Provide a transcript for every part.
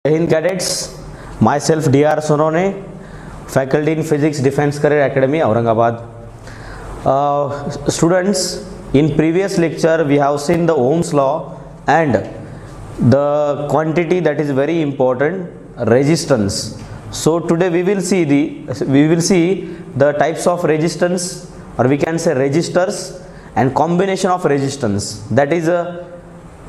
जय Hind cadets, my self DR Sonone, faculty in physics, defense career academy, Aurangabad. Students, in previous lecture we have seen the Ohm's law and the quantity that is very important, resistance. So today we will see the types of resistance, or we can say resistors, and combination of resistance, that is a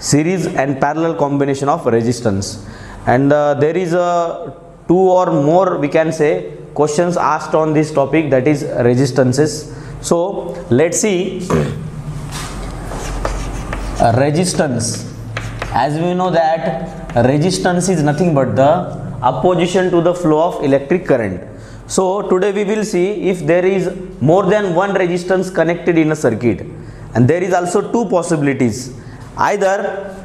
series and parallel combination of resistance. And there is a two or more, we can say, questions asked on this topic, that is resistances. So let's see. Resistance, as we know that resistance is nothing but the opposition to the flow of electric current. So today we will see if there is more than one resistance connected in a circuit, and there is also two possibilities. Either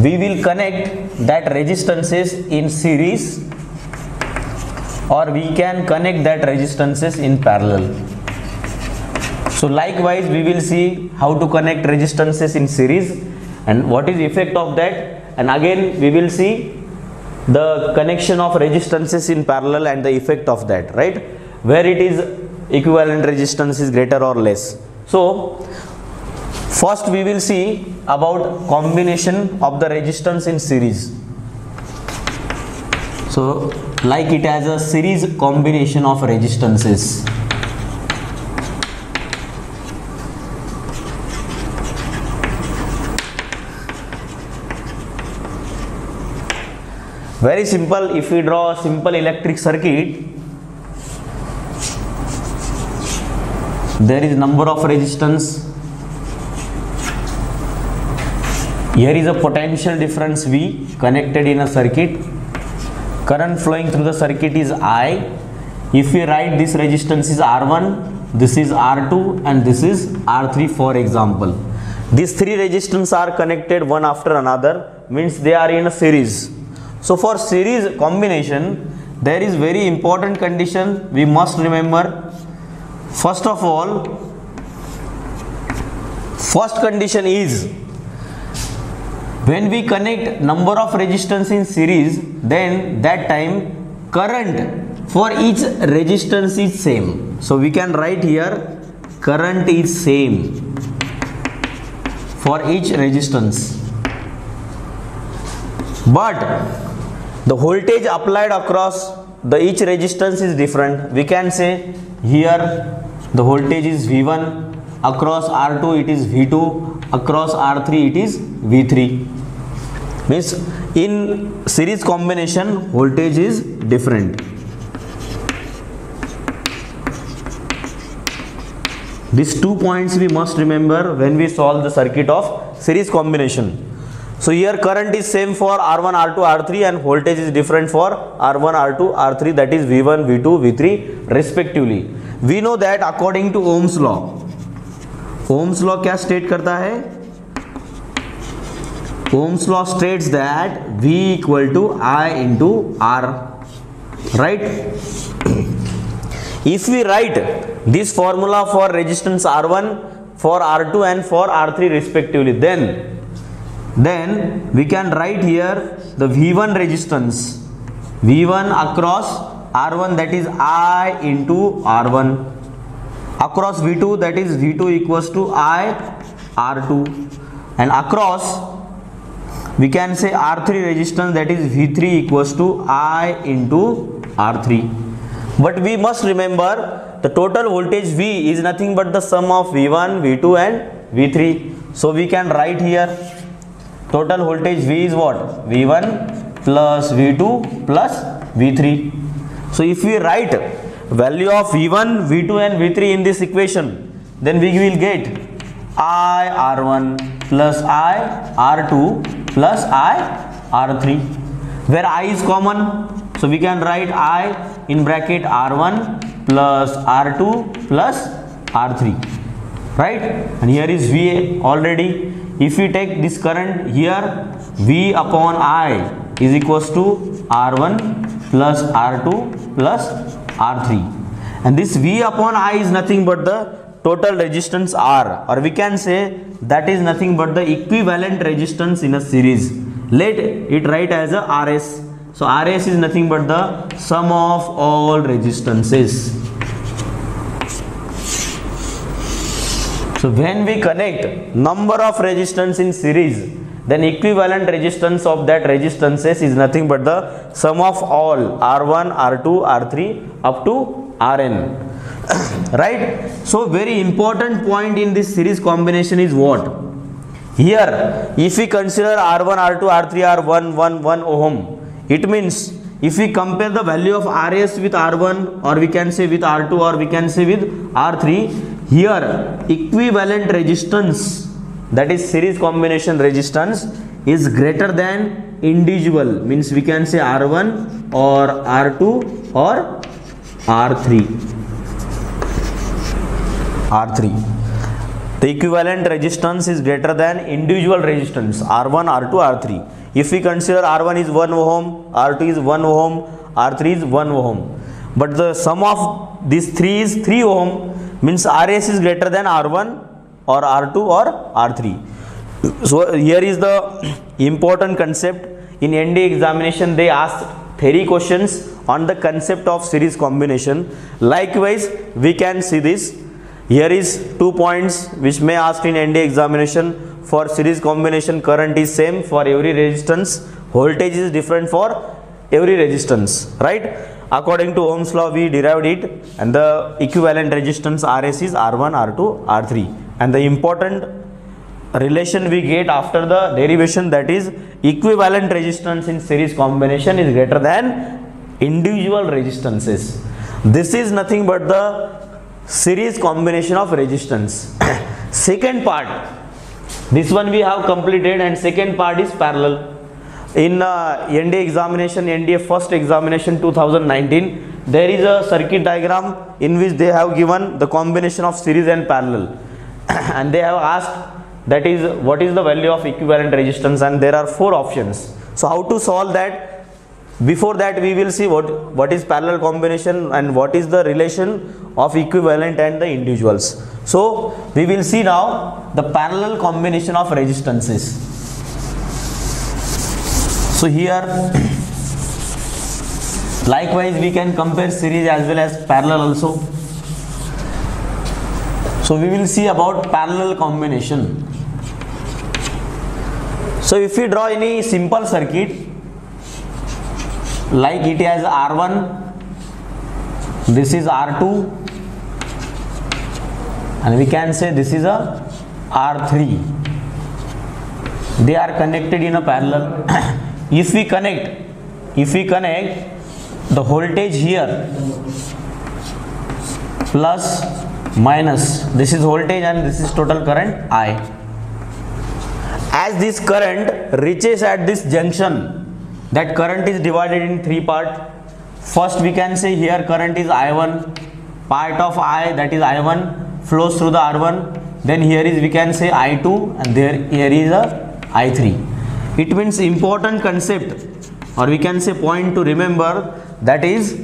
we will connect that resistances in series, or we can connect that resistances in parallel. So likewise we will see how to connect resistances in series and what is the effect of that, and again we will see the connection of resistances in parallel and the effect of that, right, where it is equivalent resistance is greater or less. So first we will see about combination of the resistance in series. So like it has a series combination of resistances. Very simple. If we draw a simple electric circuit, there is number of resistance. Here is a potential difference V connected in a circuit. Current flowing through the circuit is I. If we write this resistance is R1, this is R2, and this is R3 for example. These three resistance are connected one after another, means they are in a series. So for series combination, there is very important condition we must remember. First of all, first condition is, when we connect number of resistance in series, then that time current for each resistance is same. So we can write here current is same for each resistance, but the voltage applied across the each resistance is different. We can say here the voltage is V1, across R2 it is V2, across R3 it is V3. Means in series combination voltage is different. These 2 points we must remember when we solve the circuit of series combination. So here current is same for R1, R2, R3, and voltage is different for R1, R2, R3, that is V1, V2, V3 respectively. We know that according to Ohm's law, Ohm's law क्या state करता है? Ohm's law states that V equal to I into R, right? If we write this formula for resistance R1, for R2 and for R3 respectively, then we can write here the V1 resistance, V1 across R1, that is I into R1, across V2, that is V2 equals to I R2, and across we can say R3 resistance, that is V3 equals to I into R3. But we must remember the total voltage V is nothing but the sum of V1, V2 and V3. So we can write here total voltage V is what? V1 plus V2 plus V3. So if we write value of V1, V2 and V3 in this equation, then we will get I R1 plus I R2 plus I R3, where I is common. So we can write I in bracket R1 plus R2 plus R3, right? And here is VA already. If we take this current here, V upon I is equals to R1 plus R2 plus R3, and this V upon I is nothing but the total resistance R, or we can say that is nothing but the equivalent resistance in a series. let it write as a RS. So RS is nothing but the sum of all resistances. So when we connect number of resistance in series, then equivalent resistance of that resistances is nothing but the sum of all R1, R2, R3 up to Rn. Right? So very important point in this series combination is what? Here, if we consider R1, R2, R3 are 1 ohm, it means if we compare the value of RS with R1, or we can say with R2, or we can say with R3, here equivalent resistance, that is series combination resistance, is greater than individual, means we can say R1 or R2 or R3. The equivalent resistance is greater than individual resistance R1, R2, R3. If we consider R1 is 1 ohm, R2 is 1 ohm, R3 is 1 ohm, but the sum of these three is 3 ohm, means RS is greater than R1 or R2 or R3. So here is the important concept. In NDA examination they asked theory questions on the concept of series combination. Likewise we can see this. Here is 2 points which may ask in NDA examination. For series combination, current is same for every resistance, voltage is different for every resistance, right? According to Ohm's law we derived it, and the equivalent resistance RS is R1, R2, R3, and the important relation we get after the derivation, that is equivalent resistance in series combination is greater than individual resistances. This is nothing but the series combination of resistance. Second part, this one we have completed, and second part is parallel. In NDA examination, NDA first examination 2019, there is a circuit diagram in which they have given the combination of series and parallel and they have asked, that is what is the value of equivalent resistance, and there are 4 options. So how to solve that? Before that we will see what is parallel combination and what is the relation of equivalent and the individuals. So we will see now the parallel combination of resistances. So here likewise we can compare series as well as parallel also. So we will see about parallel combination. So if we draw any simple circuit, like it has R1, this is R2, and we can say this is a R3. They are connected in a parallel. If we connect the voltage here plus minus, this is voltage and this is total current I. As this current reaches at this junction, that current is divided in 3 parts. First we can say here current is I1, part of I, that is I1 flows through the R1, then here is we can say I2, and here is a I3. It means important concept, or we can say point to remember, that is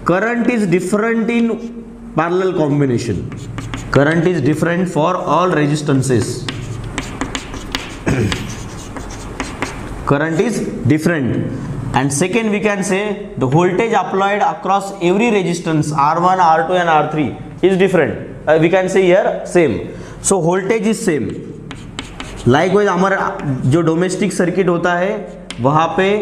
current is different in parallel combination. Current is different for all resistances. Current is different. And second we can say the voltage applied across every resistance R1, R2 and R3 is different. We can say here same. So voltage is same. Likewise हमारा जो domestic circuit होता है वहाँ पे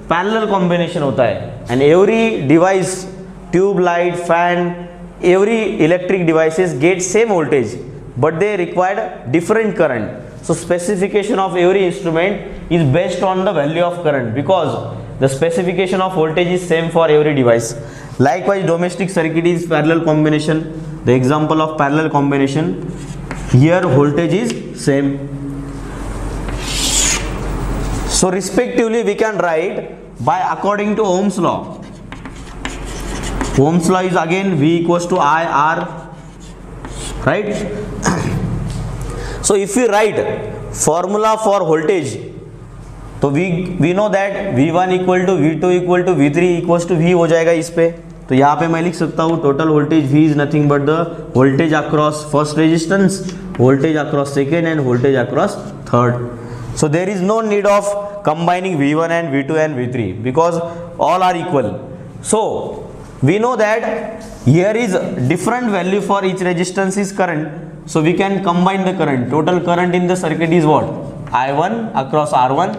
parallel combination होता है, and every device, tube light, fan, every electric devices get same voltage but they require different current. So specification of every instrument is based on the value of current, because the specification of voltage is same for every device. Likewise domestic circuit is parallel combination. The example of parallel combination, here voltage is same. So respectively we can write by according to Ohm's law. Ohm's law is again V equals to I R, right? So if we write formula for voltage, तो we know that V1 equal to V2 equal to V3 equals to V हो जाएगा इस पे. तो यहाँ पे मैं लिख सकता हूँ total voltage V is nothing but the voltage across first resistance, voltage across second and voltage across third. So there is no need of combining V1 and V2 and V3 because all are equal. So we know that here is different value for each resistance is current. So we can combine the current. Total current in the circuit is what? I1 across R1,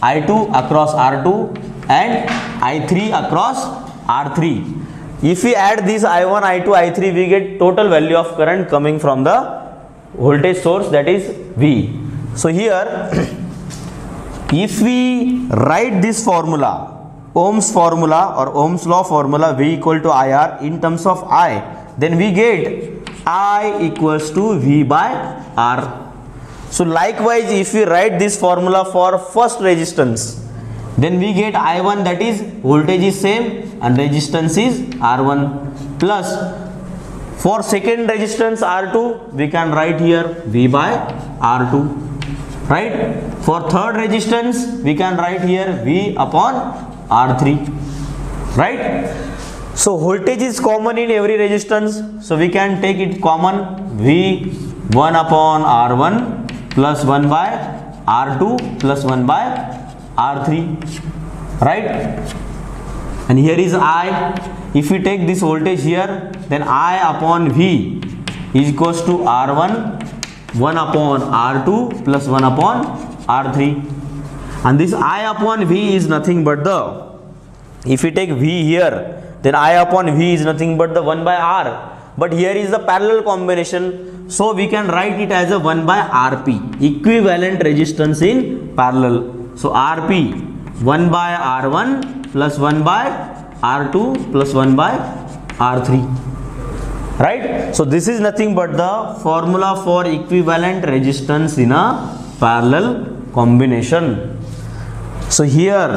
I2 across R2 and I3 across R3. If we add this I1, I2, I3, we get total value of current coming from the voltage source, that is V. So here if we write this formula, Ohm's formula or Ohm's law formula, V equal to IR in terms of I, then we get I equals to V by R. So likewise, if we write this formula for first resistance, then we get I1, that is voltage is same and resistance is R1, plus for second resistance R2 we can write here V by R2, right? For third resistance we can write here V upon R3, right? So voltage is common in every resistance, so we can take it common, V 1 upon R1 plus 1 by R2 plus 1 by R3, right? And here is I. If we take this voltage here, then I upon V is equals to R1 1 upon R2 plus 1 upon R3, and this I upon V is nothing but the, if we take V here, then I upon V is nothing but the 1 by R, but here is the parallel combination, so we can write it as a 1 by RP, equivalent resistance in parallel. So RP 1 by R1 plus 1 by R2 plus 1 by R3, right? So this is nothing but the formula for equivalent resistance in a parallel combination. So here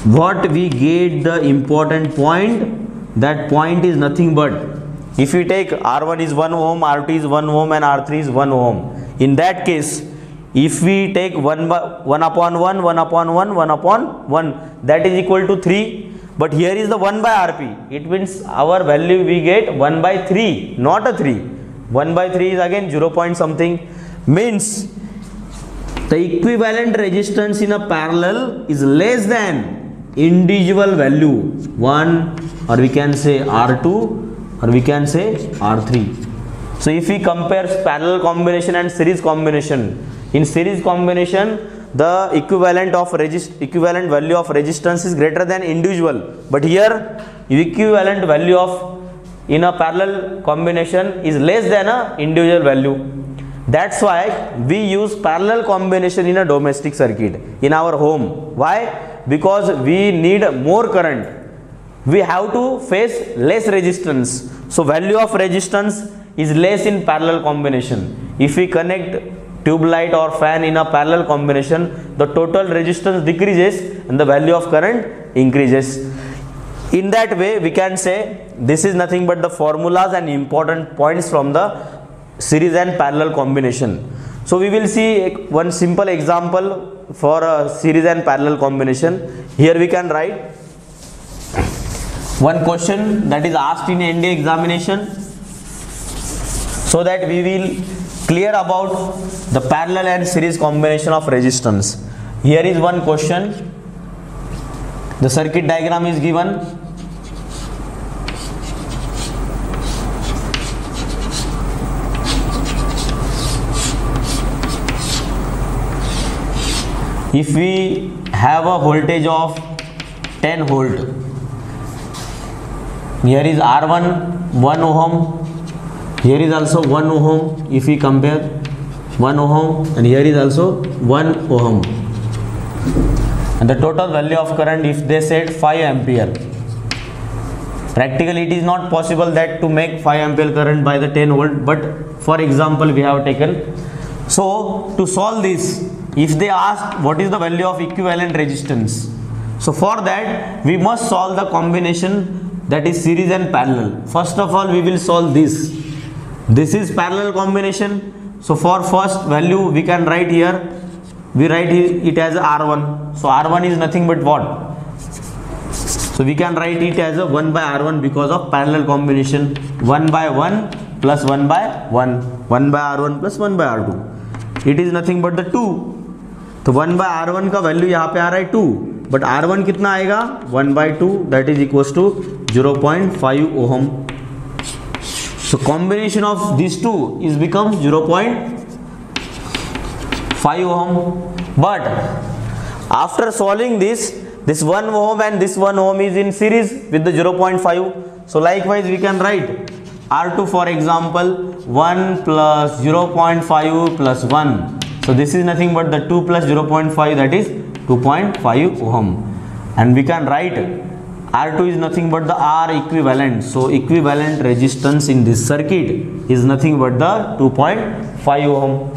what we get the important point, that point is nothing but, if we take R1 is 1 ohm, R2 is 1 ohm and R3 is 1 ohm, in that case if we take 1 upon 1, 1 upon 1, 1 upon 1, that is equal to 3, but here is the 1 by RP, it means our value we get 1 by 3, not a 3, 1 by 3 is again 0 point something, means the equivalent resistance in a parallel is less than individual value 1, or we can say R2, or we can say R3. So if we compare parallel combination and series combination, in series combination the equivalent value of resistance is greater than individual, but here equivalent value of in a parallel combination is less than a individual value. That's why we use parallel combination in a domestic circuit in our home. Why? Because we need more current, we have to face less resistance, so value of resistance is less in parallel combination. If we connect tube light or fan in a parallel combination, the total resistance decreases and the value of current increases. In that way we can say this is nothing but the formulas and important points from the series and parallel combination. So we will see one simple example for a series and parallel combination. Here we can write one question that is asked in NDA examination, so that we will clear about the parallel and series combination of resistance. Here is one question, the circuit diagram is given. If we have a voltage of 10 volt, here is R1 1 ohm, here is also 1 ohm, if we compare 1 ohm, and here is also 1 ohm, and the total value of current, if they said 5 ampere, practically it is not possible that to make 5 ampere current by the 10 volt, but for example we have taken. So to solve this, if they ask what is the value of equivalent resistance, so for that we must solve the combination, that is series and parallel. First of all we will solve this. This is parallel combination, so for first value we can write here, we write it as R1, so R1 is nothing but what, so we can write it as a 1 by R1 because of parallel combination, 1 by 1 plus 1 by 1, 1 by R1 plus 1 by R2, it is nothing but the 2. तो 1/R1 का value यहाँ पे आ रहा है 2, but R1 कितना आएगा 1/2, that is equals to 0.5 ohm. So combination of these two is become 0.5 ohm. But after solving this 1 ohm and this 1 ohm is in series with the 0.5. So likewise we can write R2 for example 1 plus 0.5 plus 1. So this is nothing but the 2 plus 0.5, that is 2.5 ohm. And we can write R2 is nothing but the R equivalent. So equivalent resistance in this circuit is nothing but the 2.5 ohm.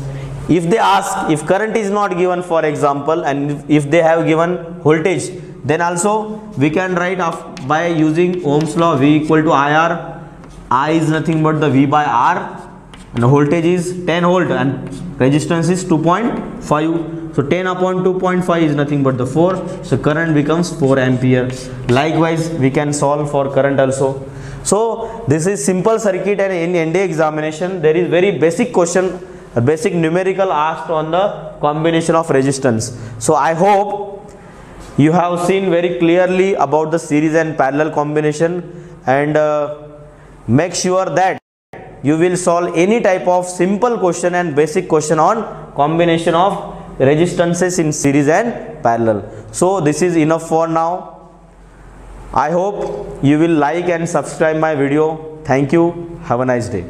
If they ask if current is not given for example, and if they have given voltage, then also we can write by using Ohm's law, V equal to IR. I is nothing but the V by R, and the voltage is 10 volt and resistance is 2.5. So 10 upon 2.5 is nothing but the 4. So current becomes 4 ampere. Likewise we can solve for current also. So this is simple circuit, and in NDA examination there is very basic question, a basic numerical asked on the combination of resistance. So I hope you have seen very clearly about the series and parallel combination, and make sure that you will solve any type of simple question and basic question on combination of resistances in series and parallel. So this is enough for now. I hope you will like and subscribe my video. Thank you. Have a nice day.